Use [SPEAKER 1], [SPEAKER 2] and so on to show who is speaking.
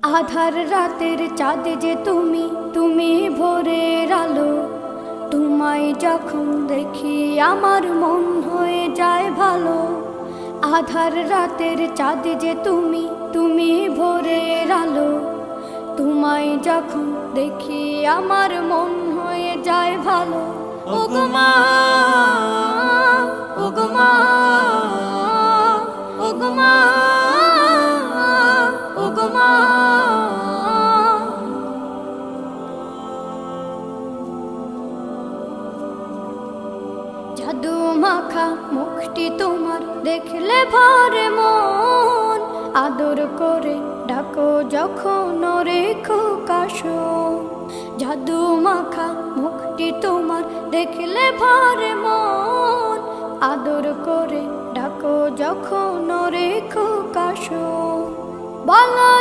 [SPEAKER 1] আধার রাতের চাঁদ যে তুমি, তুমি ভোরের আলো। তোমায় যখন দেখি আমার মন হয়ে যায় ভালো। আধার রাতের চাঁদ যে তুমি, তুমি ভোরের আলো। তোমায় যখন দেখি আমার মন হয়ে যায় ভালো। ওগো মা, ওগো মা, ওগো মা, ওগো মা। জাদু মাখা মুখটি তোমার দেখলে ভরে মন। আদর করে ডাকো যখন রেখো কাশো। জাদু মাখা মুখটি তোমার দেখলে ভরে মন। আদর করে ডাকো যখন রেখো কাশো। বলো